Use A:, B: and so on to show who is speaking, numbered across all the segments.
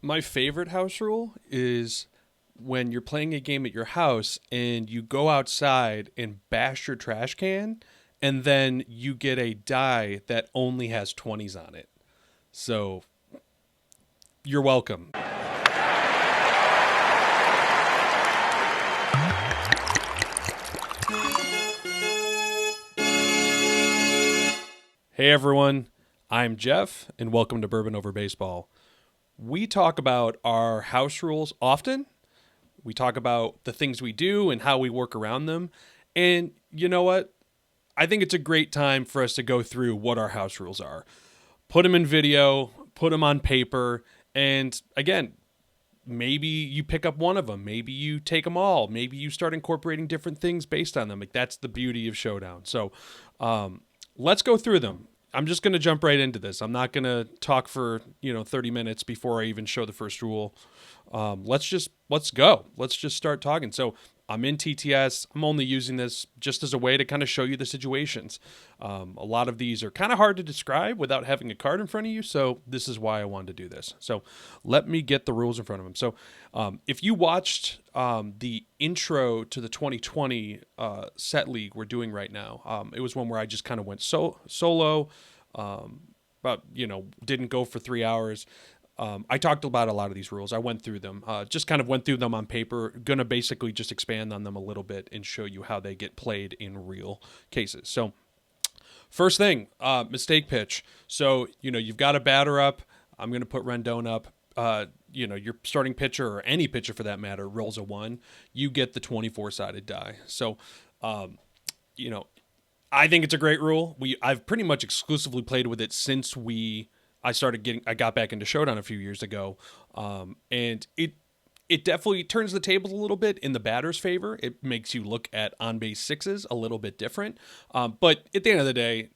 A: My favorite house rule is when you're playing a game at your house and you go outside and bash your trash can, and then you get a die that only has 20s on it. So you're welcome. Hey everyone, I'm Jeff, and welcome to Bourbon Over Baseball. We talk about our house rules often. We talk about the things we do and how we work around them. And you know what? I think it's a great time for us to go through what our house rules are. Put them in video, put them on paper, and again, maybe you pick up one of them. Maybe you take them all. Maybe you start incorporating different things based on them. Like that's the beauty of Showdown. So let's go through them. I'm just going to jump right into this. I'm not going to talk for 30 minutes before I even show the first rule. Let's go. Let's just start talking. So I'm in TTS. I'm only using this just as a way to kind of show you the situations. A lot of these are kind of hard to describe without having a card in front of you, so this is why I wanted to do this. So let me get the rules in front of them. So if you watched the intro to the 2020 set league we're doing right now, it was one where I just kind of went solo, but didn't go for 3 hours. I talked about a lot of these rules. I went through them, just kind of went through them on paper. Going to basically just expand on them a little bit and show you how they get played in real cases. So first thing, mistake pitch. So, you've got a batter up. I'm going to put Rendon up. Your starting pitcher or any pitcher for that matter rolls a 1. You get the 24-sided die. So, I think it's a great rule. I've pretty much exclusively played with it since I got back into Showdown a few years ago, and it definitely turns the tables a little bit in the batter's favor. It makes you look at on-base sixes a little bit different, but at the end of the day,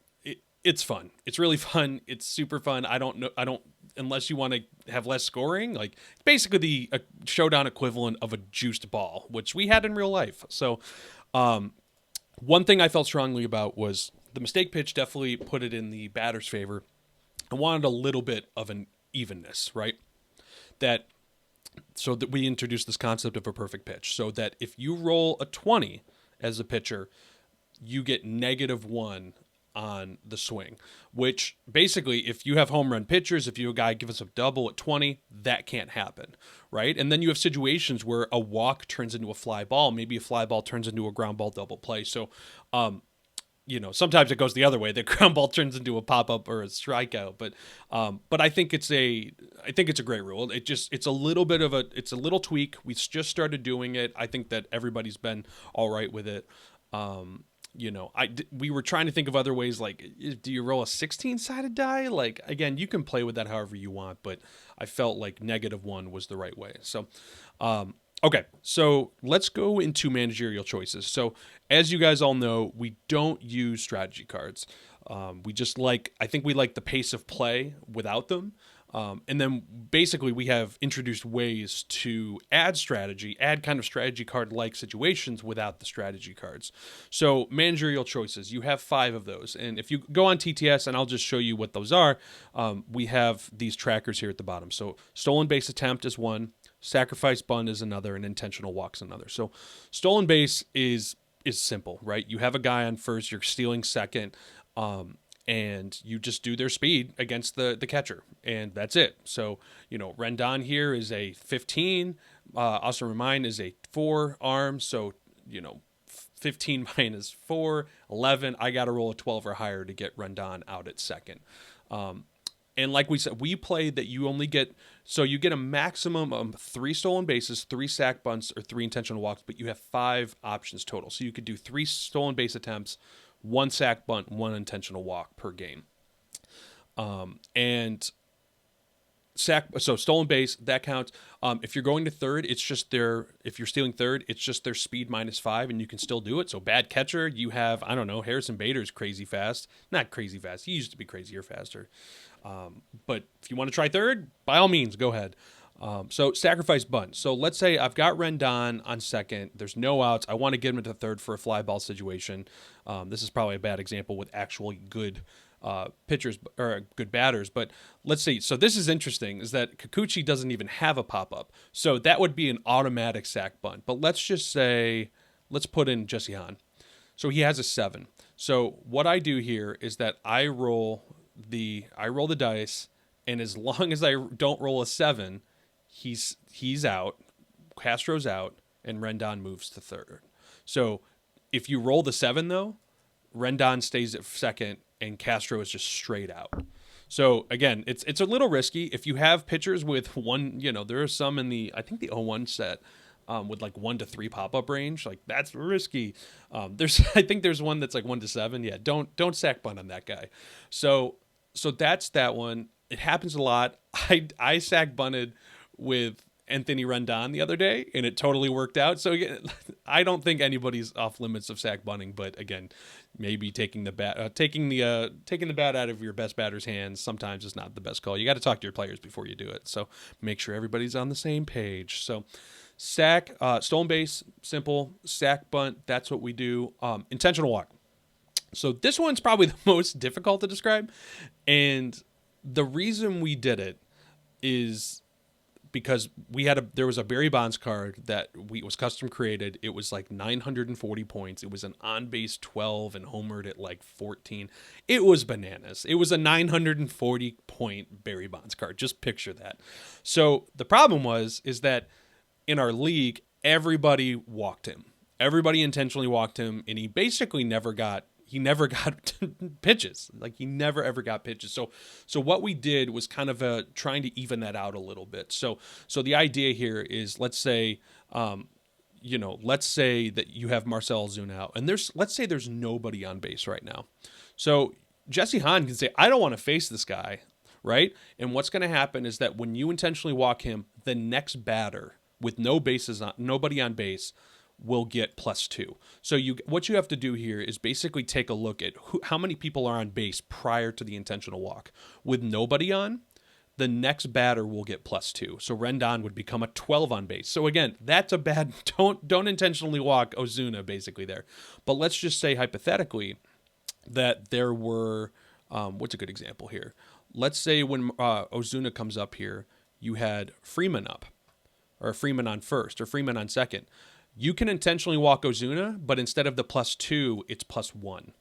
A: it's fun. It's really fun. It's super fun. I don't unless you want to have less scoring, like it's basically the Showdown equivalent of a juiced ball, which we had in real life. So, one thing I felt strongly about was the mistake pitch definitely put it in the batter's favor. I wanted a little bit of an evenness, right? So that we introduced this concept of a perfect pitch. So that if you roll a 20 as a pitcher, you get -1 on the swing. Which basically, if you have home run pitchers, if a guy gives us a double at 20, that can't happen, right? And then you have situations where a walk turns into a fly ball. Maybe a fly ball turns into a ground ball double play. So, sometimes it goes the other way. The ground ball turns into a pop up or a strikeout. But I think it's a great rule. It's a little tweak. We just started doing it. I think that everybody's been all right with it. We were trying to think of other ways. Like, do you roll a 16-sided die? Like, again, you can play with that however you want. But I felt like -1 was the right way. So, okay, so let's go into managerial choices. So as you guys all know, we don't use strategy cards. I think we like the pace of play without them. And then basically we have introduced ways to add kind of strategy card-like situations without the strategy cards. So managerial choices, you have 5 of those. And if you go on TTS, and I'll just show you what those are, we have these trackers here at the bottom. So stolen base attempt is one, sacrifice bunt is another, and intentional walk's another. So stolen base is simple, right? You have a guy on first, you're stealing second, and you just do their speed against the catcher, and that's it. So, Rendon here is a 15. Also remind is a 4 arm. So, 15 minus 4, 11. I got to roll a 12 or higher to get Rendon out at second. And like we said, we play that you get a maximum of 3 stolen bases, 3 sack bunts, or 3 intentional walks, but you have 5 options total. So you could do 3 stolen base attempts, 1 sack bunt, 1 intentional walk per game. So stolen base, that counts. If you're going to third, if you're stealing third, it's just their speed -5, and you can still do it. So bad catcher, you have, I don't know, Harrison Bader's crazy fast. Not crazy fast. He used to be crazier faster. But if you want to try third, by all means, go ahead. So sacrifice bunt. So let's say I've got Rendon on second. There's no outs. I want to get him into third for a fly ball situation. This is probably a bad example with actually good pitchers or good batters. But let's see. So this is interesting, is that Kikuchi doesn't even have a pop-up. So that would be an automatic sac bunt. But let's just say, let's put in Jesse Hahn. So he has a 7. So what I do here is that I roll the dice, and as long as I don't roll a 7, he's out, Castro's out, and Rendon moves to third. So if you roll the 7 though, Rendon stays at second, and Castro is just straight out. So again, it's a little risky if you have pitchers with one. There are some in I think the 0-1 set. With like 1 to 3 pop-up range, like that's risky. I think there's one that's like 1 to 7. Yeah, don't sack bunt on that guy. So that's that one. It happens a lot. I sack bunted with Anthony Rendon the other day, and it totally worked out. So again, I don't think anybody's off limits of sack bunting, but again, maybe taking the bat out of your best batter's hands sometimes is not the best call. You got to talk to your players before you do it. So make sure everybody's on the same page. So sack, stolen base, simple. Sack bunt, that's what we do. Intentional walk. So this one's probably the most difficult to describe, and the reason we did it is because there was a Barry Bonds card that was custom created. It was like 940 points. It was an on base 12 and homered at like 14. It was bananas. It was a 940 point Barry Bonds card. Just picture that. So the problem is that in our league, everybody walked him. Everybody intentionally walked him, and he basically never got pitches. Like he never ever got pitches. So what we did was kind of trying to even that out a little bit. So the idea here is, let's say that you have Marcell Ozuna out, and let's say there's nobody on base right now. So Jesse Hahn can say, I don't want to face this guy, right? And what's going to happen is that when you intentionally walk him, the next batter with nobody on base will get +2. So what you have to do here is basically take a look at how many people are on base prior to the intentional walk. With nobody on, the next batter will get +2. So Rendon would become a 12 on base. So again, that's a bad, don't intentionally walk Ozuna basically there. But let's just say hypothetically that there were, what's a good example here? Let's say when Ozuna comes up here, you had Freeman up, or Freeman on first, or Freeman on second. You can intentionally walk Ozuna, but instead of the +2, it's +1,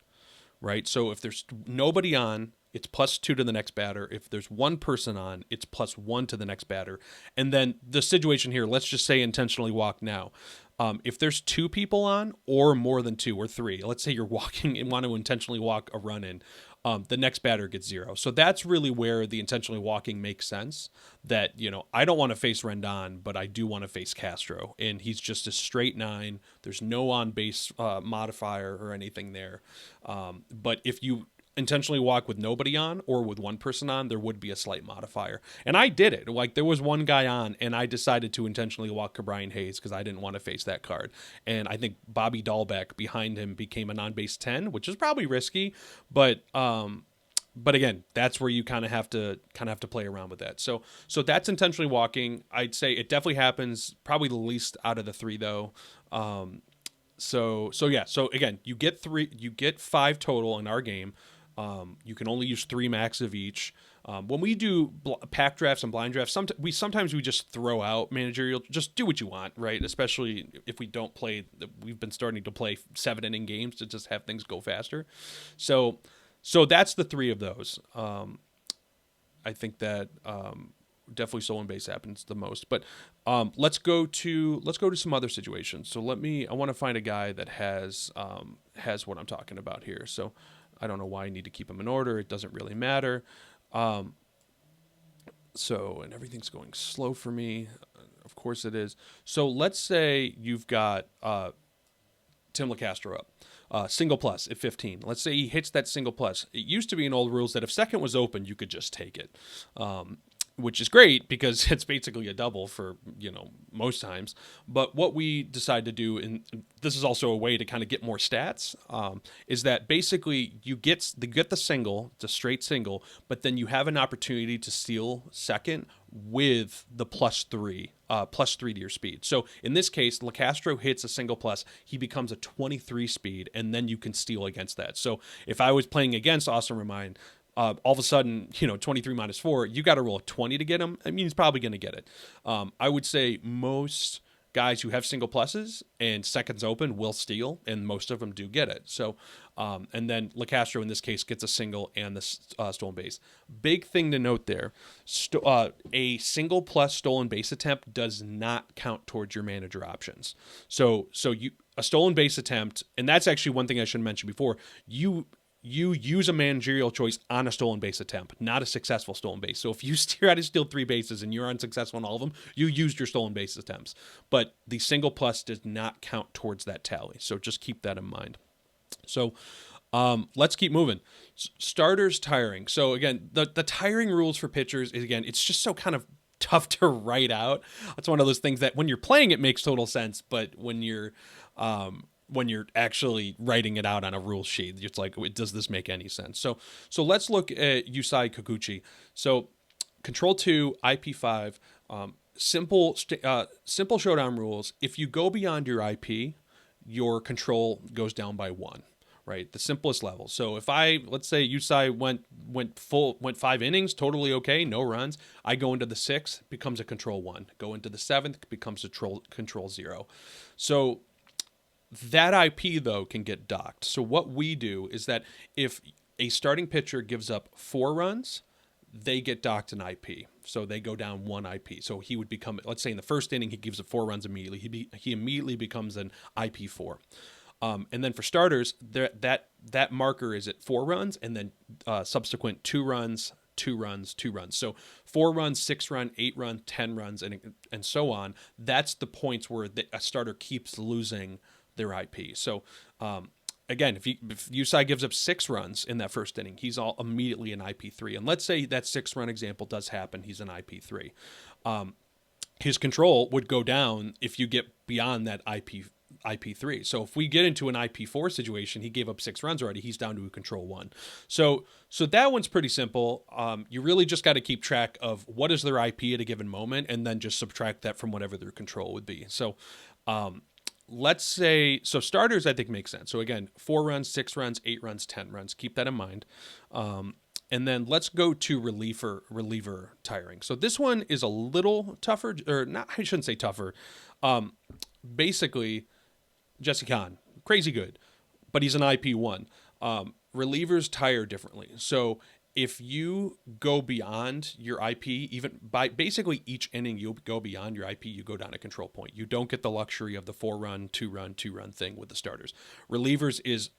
A: right? So if there's nobody on, it's +2 to the next batter. If there's one person on, it's +1 to the next batter. And then the situation here, let's just say intentionally walk now. If there's 2 people on, or more than 2 or 3, let's say you're walking and want to intentionally walk a run in, the next batter gets 0. So that's really where the intentionally walking makes sense. That, I don't want to face Rendon, but I do want to face Castro, and he's just a straight 9. There's no on base modifier or anything there. But if you intentionally walk with nobody on or with one person on, there would be a slight modifier. And I did it. Like there was one guy on, and I decided to intentionally walk Brian Hayes because I didn't want to face that card. And I think Bobby Dahlbeck behind him became an on-base 10, which is probably risky, but again, that's where you kind of have to play around with that. So that's intentionally walking. I'd say it definitely happens, probably the least out of the 3 though. So again, you get 5 total in our game. You can only use 3 max of each. When we do pack drafts and blind drafts, sometimes we just throw out managerial, just do what you want, right? Especially if we don't play, we've been starting to play 7-inning games to just have things go faster. So that's the 3 of those. I think that definitely stolen base happens the most. But let's go to some other situations. So I want to find a guy that has what I'm talking about here. So I don't know why I need to keep them in order. It doesn't really matter. And everything's going slow for me. Of course it is. So let's say you've got Tim LeCastro up, single plus at 15. Let's say he hits that single plus. It used to be in old rules that if second was open, you could just take it. Which is great because it's basically a double for, most times. But what we decide to do, and this is also a way to kind of get more stats, is that basically you get the single, it's a straight single, but then you have an opportunity to steal second with the +3 to your speed. So in this case, LeCastro hits a single plus, he becomes a 23 speed, and then you can steal against that. So if I was playing against Austin Romine, all of a sudden, 23 minus 4, you got to roll a 20 to get him. I mean, he's probably going to get it. I would say most guys who have single pluses and seconds open will steal, and most of them do get it. So, and then LeCastro in this case gets a single and the stolen base. Big thing to note there: a single plus stolen base attempt does not count towards your manager options. So a stolen base attempt, and that's actually one thing I should mention before. You use a managerial choice on a stolen base attempt, not a successful stolen base. So if you try to steal 3 bases and you're unsuccessful in all of them, you used your stolen base attempts. But the single plus does not count towards that tally. So just keep that in mind. So let's keep moving. Starters tiring. So again, the tiring rules for pitchers is, again, it's just so kind of tough to write out. It's one of those things that when you're playing, it makes total sense. But when you're actually writing it out on a rule sheet, it's like, does this make any sense? So let's look at Yusei Kikuchi. So Control 2, IP5, simple showdown rules. If you go beyond your IP, your control goes down by 1, right? The simplest level. So if let's say Yusei went 5 innings, totally okay, no runs. I go into the 6th, becomes a control 1. Go into the 7th, becomes a control 0. So that IP, though, can get docked. So what we do is that if a starting pitcher gives up 4 runs, they get docked an IP. So they go down 1 IP. So he would become, let's say in the first inning, he gives up 4 runs immediately. He immediately becomes an IP4. And then for starters, that marker is at 4 runs, and then subsequent 2 runs, 2 runs, 2 runs. So 4 runs, 6 run, 8 run, 10 runs, and so on. That's the points where a starter keeps losing their IP. So again, if Yusei gives up 6 runs in that first inning, he's all immediately an IP3. And let's say that 6-run example does happen, he's an IP3. His control would go down if you get beyond that IP3. So if we get into an IP4 situation, he gave up 6 runs already, he's down to a control 1. So that one's pretty simple. You really just got to keep track of what is their IP at a given moment, and then just subtract that from whatever their control would be. So let's say, so starters I think makes sense. So again, 4 runs, 6 runs, 8 runs, 10 runs. Keep that in mind. And then let's go to reliever tiring. So this one is a little tougher, or not, I shouldn't say tougher. Basically, Jesse Kahn, crazy good, but he's an IP1. Relievers tire differently. So if you go beyond your IP, even by basically each inning you go beyond your IP, you go down a control point. You don't get the luxury of the 4-run, 2-run, 2-run thing with the starters. Relievers is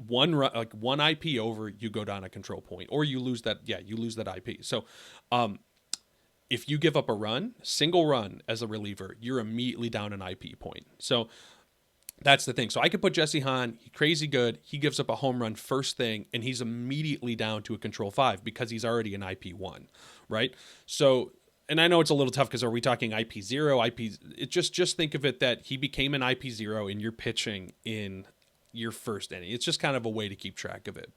A: 1 run, like 1 IP over, you go down a control point, or you lose that. Yeah, you lose that IP. So, if you give up a run, single run as a reliever, you're immediately down an IP point. So that's the thing. So I could put Jesse Hahn, crazy good. He gives up a home run first thing, and he's immediately down to a control 5 because he's already an IP1, right? So, and I know it's a little tough because are we talking IP0, IP? It just think of it that he became an IP0 and you're pitching in your first inning. It's just kind of a way to keep track of it.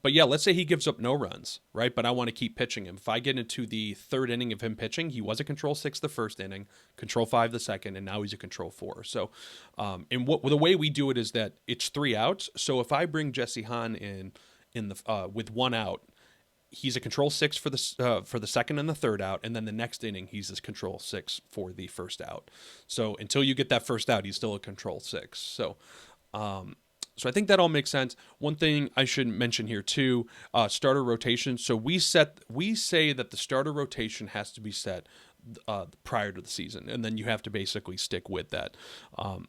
A: But yeah, let's say he gives up no runs, right? But I want to keep pitching him. If I get into the 3rd inning of him pitching, he was a control 6 the first inning, control 5 the second, and now he's a control 4. So, and the way we do it is that it's 3 outs. So if I bring Jesse Hahn in the with 1 out, he's a control 6 for the 2nd and the 3rd out, and then the next inning he's a control 6 for the 1st out. So until you get that 1st out, he's still a control 6. So I think that all makes sense. One thing I should mention here too, starter rotation. So we say that the starter rotation has to be set prior to the season, and then you have to basically stick with that.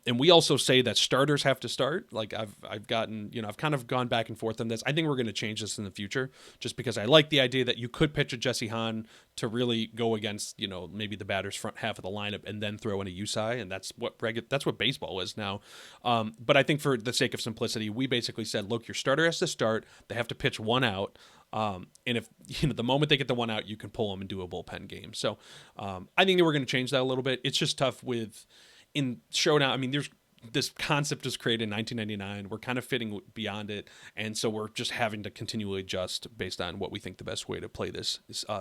A: And we also say that starters have to start. Like I've gotten, I've kind of gone back and forth on this. I think we're going to change this in the future, just because I like the idea that you could pitch a Jesse Hahn to really go against, maybe the batter's front half of the lineup, and then throw in a Yusei, and that's what baseball is now. But I think for the sake of simplicity, we basically said, look, your starter has to start. They have to pitch 1 out. And if the moment they get the 1 out, you can pull them and do a bullpen game. So I think that we're going to change that a little bit. It's just tough in Showdown. I mean, this concept was created in 1999. We're kind of fitting beyond it, and so we're just having to continually adjust based on what we think the best way to play this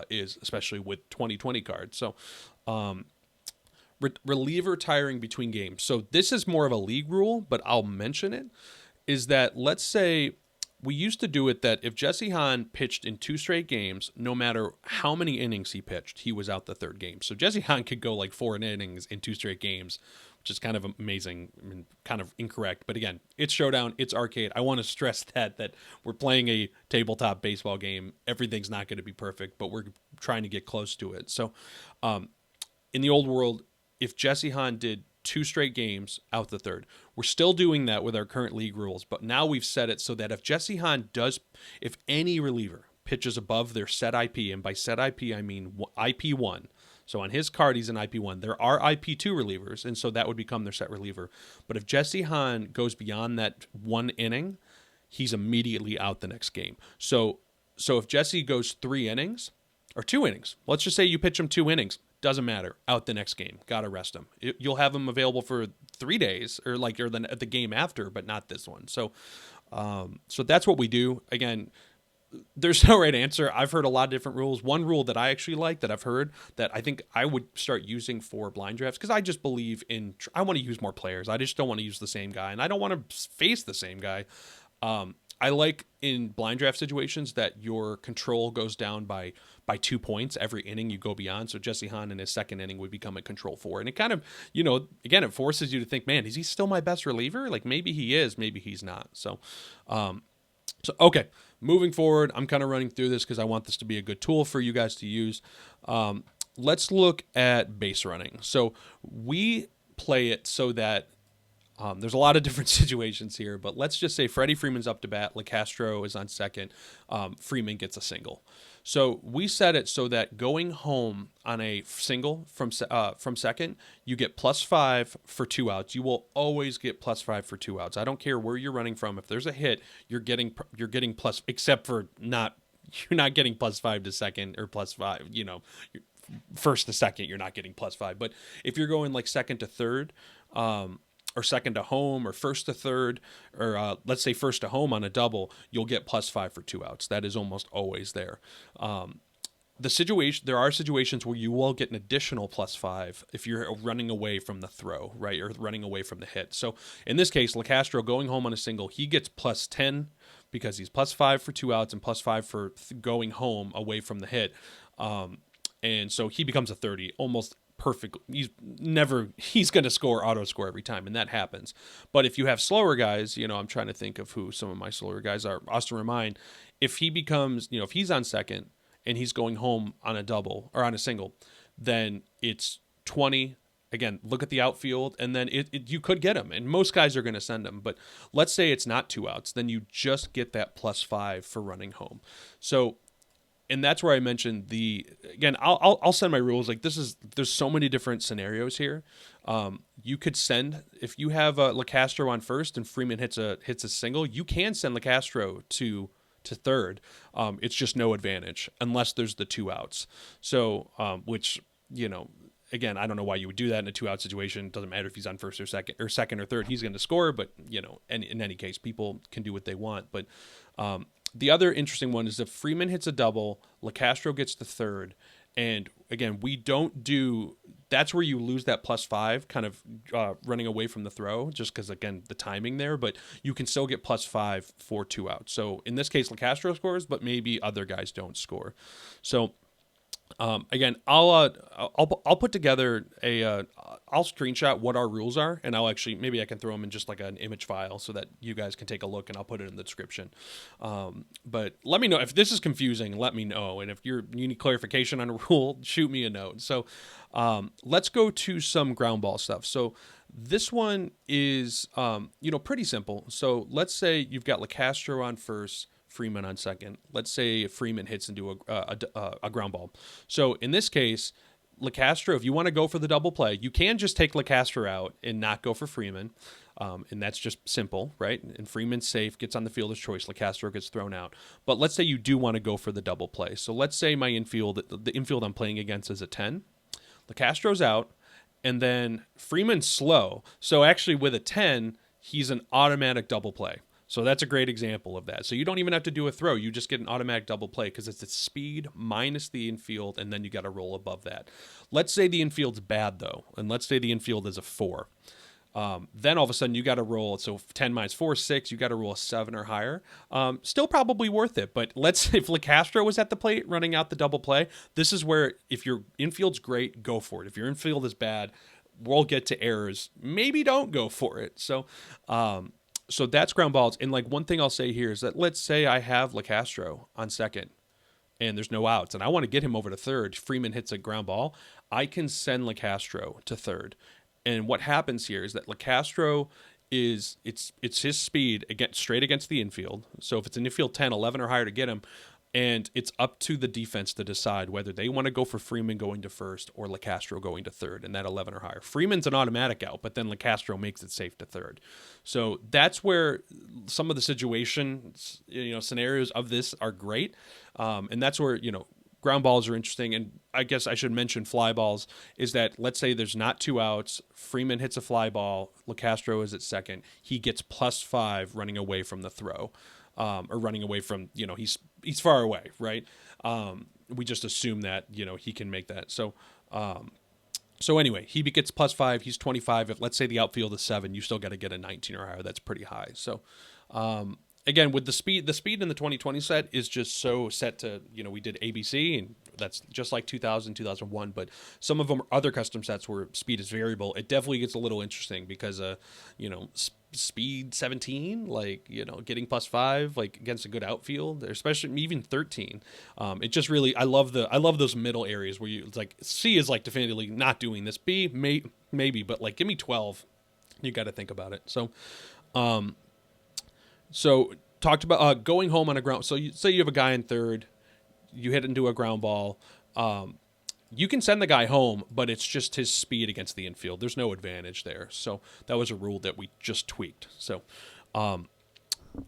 A: is, especially with 2020 cards. So reliever tiring between games. So this is more of a league rule, but I'll mention it. Is that, let's say we used to do it that if Jesse Hahn pitched in 2 straight games, no matter how many innings he pitched, he was out the third game. So Jesse Hahn could go like 4 innings in 2 straight games, which is kind of amazing. I mean, kind of incorrect. But again, it's Showdown, it's arcade. I want to stress that we're playing a tabletop baseball game. Everything's not going to be perfect, but we're trying to get close to it. So in the old world, if Jesse Hahn did 2 straight games out the third, we're still doing that with our current league rules, but now we've set it so that if Jesse Hahn if any reliever pitches above their set IP, and by set IP I mean IP1, so on his card he's an IP1. There are IP2 relievers, and so that would become their set reliever. But if Jesse Hahn goes beyond that 1 inning, he's immediately out the next game. So if Jesse goes 3 innings or 2 innings, let's just say you pitch him 2 innings. Doesn't matter. Out the next game. Got to rest him. You'll have him available for 3 days or the game after, but not this one. So that's what we do. Again, there's no right answer. I've heard a lot of different rules. One rule that I actually like that I've heard that I think I would start using for blind drafts, because I just believe I want to use more players. I just don't want to use the same guy, and I don't want to face the same guy. I like in blind draft situations that your control goes down by 2 points every inning you go beyond. So Jesse Hahn in his second inning would become a control 4. And it kind of, again, it forces you to think, man, is he still my best reliever? Like maybe he is, maybe he's not. So okay, moving forward, I'm kind of running through this because I want this to be a good tool for you guys to use. Let's look at base running. So we play it so that there's a lot of different situations here, but let's just say Freddie Freeman's up to bat, LeCastro is on second, Freeman gets a single. So we set it so that going home on a single from second, you get +5 for 2 outs. You will always get +5 for 2 outs. I don't care where you're running from. If there's a hit, you're getting plus, except for you're not getting +5 to second or +5. First to second, you're not getting +5. But if you're going like second to third, or second to home, or first to third, or let's say first to home on a double, you'll get +5 for 2 outs. That is almost always there. There are situations where you will get an additional +5 if you're running away from the throw, right, or running away from the hit. So in this case, LeCastro going home on a single, he gets +10 because he's +5 for 2 outs and +5 for going home away from the hit. And so he becomes a 30 almost perfect. He's going to auto score every time, and that happens. But if you have slower guys, I'm trying to think of who some of my slower guys are. Austin Romine, if he becomes, if he's on second and he's going home on a double or on a single, then it's 20. Again, look at the outfield, and then you could get him, and most guys are going to send him. But let's say it's not 2 outs, then you just get that +5 for running home. So. And that's where I mentioned again, I'll send my rules. Like there's so many different scenarios here. You could send, if you have LeCastro on first and Freeman hits a single, you can send LeCastro to third. It's just no advantage unless there's the 2 outs. So, which, again, I don't know why you would do that in a 2 out situation. It doesn't matter if he's on first or second or third, he's going to score. But, and in any case, people can do what they want. But, the other interesting one is if Freeman hits a double, LeCastro gets the third, and again, that's where you lose that +5, kind of running away from the throw, just because, again, the timing there, but you can still get +5 for 2 outs. So in this case, LeCastro scores, but maybe other guys don't score. So again, I'll put together I'll screenshot what our rules are, and maybe I can throw them in just like an image file so that you guys can take a look, and I'll put it in the description. But let me know if this is confusing. Let me know, and if you need clarification on a rule, shoot me a note. So let's go to some ground ball stuff. So this one is pretty simple. So let's say you've got LeCastro on first, Freeman on second. Let's say Freeman hits into a ground ball. So in this case, LeCastro, if you want to go for the double play, you can just take LeCastro out and not go for Freeman. And that's just simple, right? And Freeman's safe, gets on the fielder's choice. LeCastro gets thrown out. But let's say you do want to go for the double play. So let's say my the infield I'm playing against is a 10. LeCastro's out, and then Freeman's slow. So actually with a 10, he's an automatic double play. So that's a great example of that. So you don't even have to do a throw. You just get an automatic double play because it's its speed minus the infield, and then you got to roll above that. Let's say the infield's bad, though, and let's say the infield is a 4. Then all of a sudden you got to roll. So 10 minus 4, 6. You got to roll a 7 or higher. Still probably worth it. But if LeCastro was at the plate running out the double play, this is where if your infield's great, go for it. If your infield is bad, we'll get to errors. Maybe don't go for it. So that's ground balls. And like one thing I'll say here is that let's say I have LeCastro on second and there's no outs and I want to get him over to third. Freeman hits a ground ball. I can send LeCastro to third. And what happens here is that LeCastro it's his speed straight against the infield. So if it's an infield 10, 11 or higher to get him, and it's up to the defense to decide whether they want to go for Freeman going to first or LeCastro going to third, and that 11 or higher. Freeman's an automatic out, but then LeCastro makes it safe to third. So that's where some of the scenarios of this are great, and that's where ground balls are interesting. And I guess I should mention fly balls is that let's say there's not 2 outs, Freeman hits a fly ball, LeCastro is at second, he gets +5 running away from the throw. Or running away from, he's far away, right? We just assume that, he can make that. So anyway, he gets +5, he's 25. If let's say the outfield is 7, you still got to get a 19 or higher. That's pretty high. So, again, with the speed in the 2020 set is just so set to, we did ABC and that's just like 2000, 2001, but some of them are other custom sets where speed is variable. It definitely gets a little interesting because, speed 17, getting +5, against a good outfield, especially even 13. It just really, I love those middle areas where it's like C is definitively not doing this. B maybe, but give me 12. You got to think about it. So talked about going home on a ground. So you say you have a guy in third, you hit into a ground ball. You can send the guy home, but it's just his speed against the infield. There's no advantage there. So that was a rule that we just tweaked. So out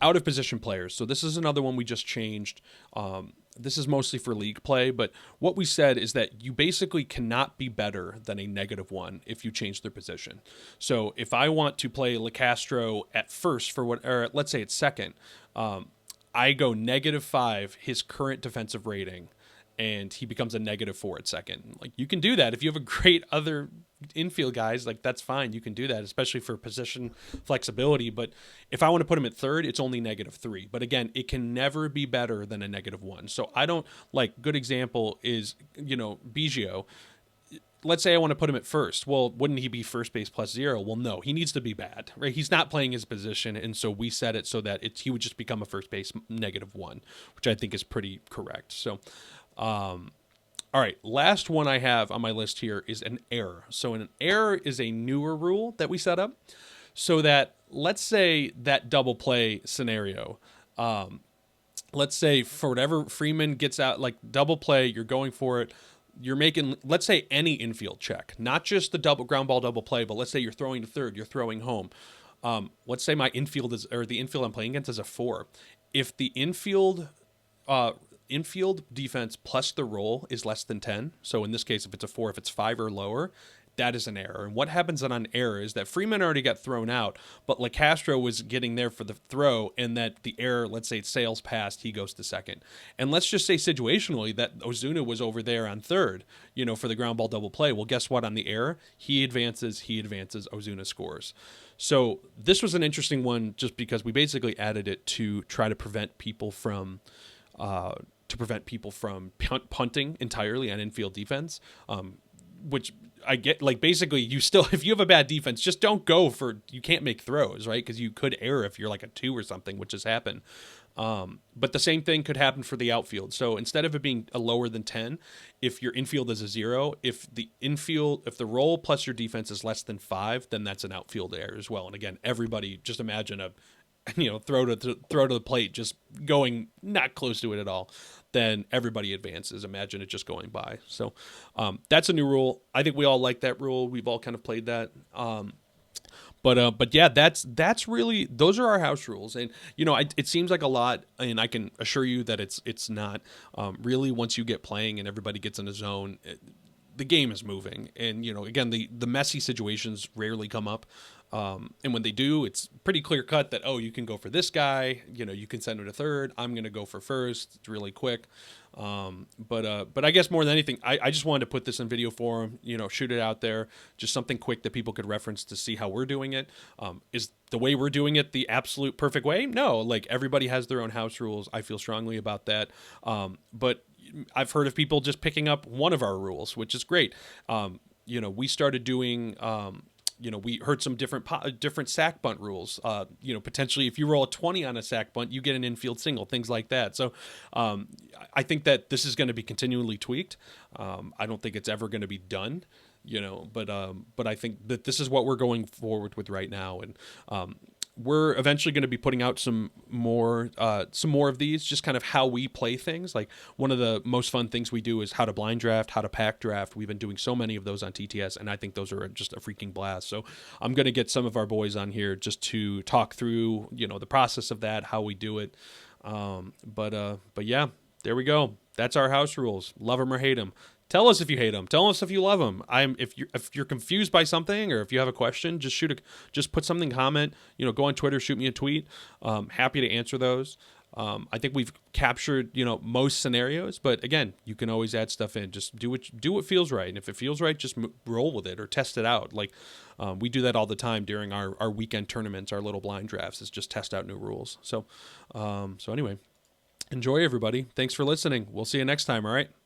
A: of position players. So this is another one we just changed. This is mostly for league play, but what we said is that you basically cannot be better than a -1 if you change their position. So if I want to play LeCastro at first or let's say it's second, I go -5 his current defensive rating, and he becomes a -4 at second. You can do that if you have a great other infield guys. That's fine. You can do that, especially for position flexibility. But if I want to put him at third, it's only -3. But again, it can never be better than a -1. So I don't good example is Biggio. Let's say I want to put him at first. Well, wouldn't he be first base +0? Well, no, he needs to be bad, right? He's not playing his position, and so we set it so that he would just become a first base -1, which I think is pretty correct. So, all right, last one I have on my list here is an error. So an error is a newer rule that we set up so that let's say that double play scenario. Let's say for whatever Freeman gets out, double play, you're going for it. You're making, let's say, any infield check, not just the ground ball double play, but let's say you're throwing to third, you're throwing home. Let's say my infield the infield I'm playing against is a 4. If the infield defense plus the roll is less than 10, so in this case, if it's a 4, if it's 5 or lower, that is an error. And what happens on an error is that Freeman already got thrown out, but LeCastro was getting there for the throw, and that the error, let's say it sails past, he goes to second. And let's just say situationally that Ozuna was over there on third, for the ground ball double play. Well, guess what? On the error, he advances, Ozuna scores. So this was an interesting one just because we basically added it to try to prevent people from punting entirely on infield defense, which I get. Basically, you still, if you have a bad defense, just don't go for, you can't make throws, right? Because you could err if you're a 2 or something, which has happened. But the same thing could happen for the outfield. So instead of it being a lower than 10, if your infield is a 0, if the roll plus your defense is less than 5, then that's an outfield error as well. And again, everybody just imagine a throw to the plate, just going not close to it at all, then everybody advances. Imagine it just going by. So that's a new rule. I think we all like that rule. We've all kind of played that. But yeah, that's really, those are our house rules. And it seems like a lot, and I can assure you that it's not really. Once you get playing and everybody gets in a zone, the game is moving. And, again, the messy situations rarely come up. And when they do, it's pretty clear cut that, oh, you can go for this guy, you can send it to third. I'm going to go for first. It's really quick. But I guess more than anything, I just wanted to put this in video form, shoot it out there, just something quick that people could reference to see how we're doing it. Is the way we're doing it the absolute perfect way? No, like everybody has their own house rules. I feel strongly about that. But I've heard of people just picking up one of our rules, which is great. We started doing, we heard some different sack bunt rules. Potentially if you roll a 20 on a sack bunt, you get an infield single, things like that. So I think that this is going to be continually tweaked. I don't think it's ever going to be done, but I think that this is what we're going forward with right now. And we're eventually going to be putting out some more of these, just kind of how we play things. Like one of the most fun things we do is how to blind draft, how to pack draft. We've been doing so many of those on TTS, and I think those are just a freaking blast. So I'm going to get some of our boys on here just to talk through, the process of that, how we do it. But yeah, there we go. That's our house rules. Love them or hate them. Tell us if you hate them. Tell us if you love them. If you're confused by something, or if you have a question, just put something in comment. Go on Twitter, shoot me a tweet. Happy to answer those. I think we've captured most scenarios, but again, you can always add stuff in. Just do what feels right, and if it feels right, just roll with it or test it out. Like we do that all the time during our weekend tournaments, our little blind drafts. Is just test out new rules. So anyway, enjoy everybody. Thanks for listening. We'll see you next time. All right.